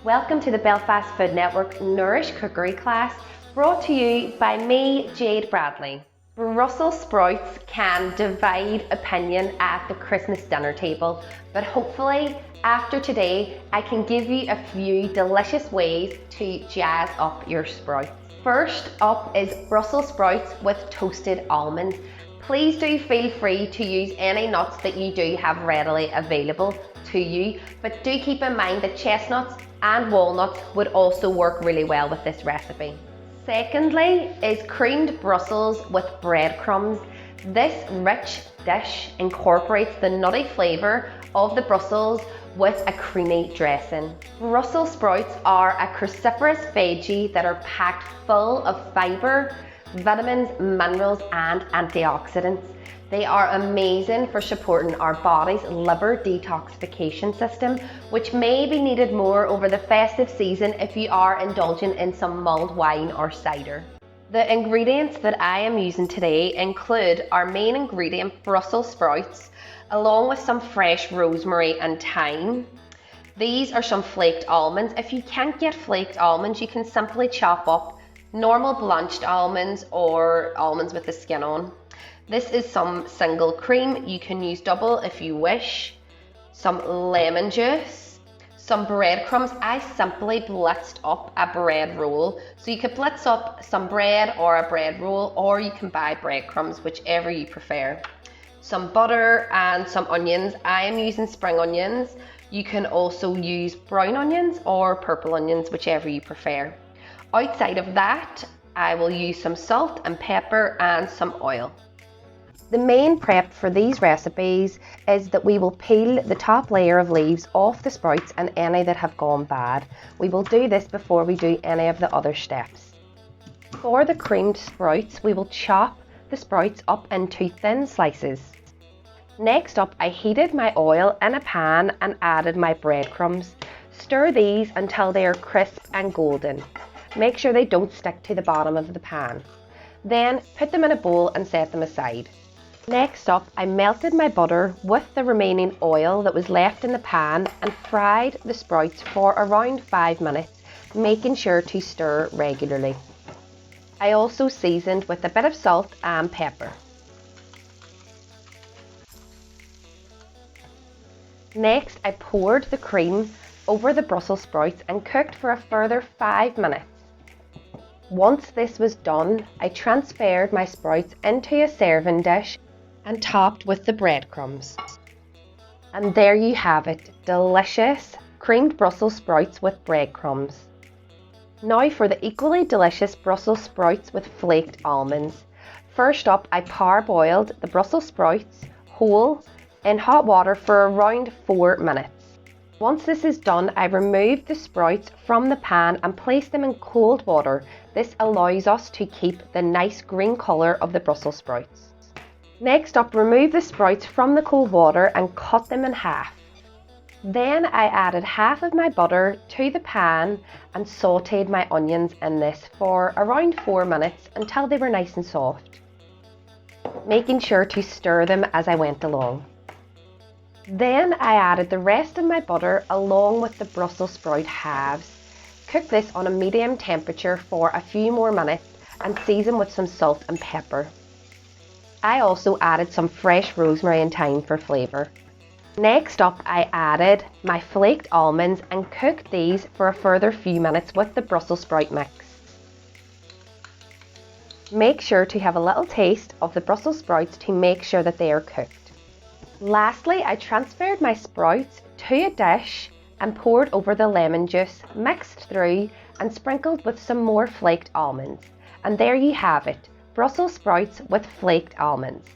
Welcome to the Belfast Food Network Nourish Cookery class, brought to you by me, Jade Bradley. Brussels sprouts can divide opinion at the Christmas dinner table, but hopefully after today I can give you a few delicious ways to jazz up your sprouts. First up is Brussels sprouts with toasted almonds. Please do feel free to use any nuts that you do have readily available to you, but do keep in mind that chestnuts and walnuts would also work really well with this recipe. Secondly is creamed Brussels with breadcrumbs. This rich dish incorporates the nutty flavour of the Brussels with a creamy dressing. Brussels sprouts are a cruciferous veggie that are packed full of fibre, vitamins, minerals and antioxidants. They are amazing for supporting our body's liver detoxification system, which may be needed more over the festive season if you are indulging in some mulled wine or cider. The ingredients that I am using today include our main ingredient, Brussels sprouts, along with some fresh rosemary and thyme. These are some flaked almonds. If you can't get flaked almonds, you can simply chop up normal blanched almonds or almonds with the skin on. This is some single cream. You can use double if you wish. Some lemon juice, some breadcrumbs. I simply blitzed up a bread roll. So you could blitz up some bread or a bread roll, or you can buy breadcrumbs, whichever you prefer. Some butter and some onions. I am using spring onions. You can also use brown onions or purple onions, whichever you prefer. Outside of that, I will use some salt and pepper and some oil. The main prep for these recipes is that we will peel the top layer of leaves off the sprouts and any that have gone bad. We will do this before we do any of the other steps. For the creamed sprouts, we will chop the sprouts up into thin slices. Next up, I heated my oil in a pan and added my breadcrumbs. Stir these until they are crisp and golden. Make sure they don't stick to the bottom of the pan. Then put them in a bowl and set them aside. Next up, I melted my butter with the remaining oil that was left in the pan and fried the sprouts for around 5 minutes, making sure to stir regularly. I also seasoned with a bit of salt and pepper. Next, I poured the cream over the Brussels sprouts and cooked for a further 5 minutes. Once this was done, I transferred my sprouts into a serving dish and topped with the breadcrumbs. And there you have it, delicious creamed Brussels sprouts with breadcrumbs. Now for the equally delicious Brussels sprouts with flaked almonds. First up, I parboiled the Brussels sprouts whole in hot water for around 4 minutes. Once this is done, I removed the sprouts from the pan and placed them in cold water. This allows us to keep the nice green colour of the Brussels sprouts. Next up, remove the sprouts from the cold water and cut them in half. Then I added half of my butter to the pan and sautéed my onions in this for around 4 minutes until they were nice and soft, making sure to stir them as I went along. Then I added the rest of my butter along with the Brussels sprout halves. Cook this on a medium temperature for a few more minutes and season with some salt and pepper. I also added some fresh rosemary and thyme for flavour. Next up, I added my flaked almonds and cooked these for a further few minutes with the Brussels sprout mix. Make sure to have a little taste of the Brussels sprouts to make sure that they are cooked. Lastly, I transferred my sprouts to a dish and poured over the lemon juice, mixed through and sprinkled with some more flaked almonds. And there you have it, Brussels sprouts with flaked almonds.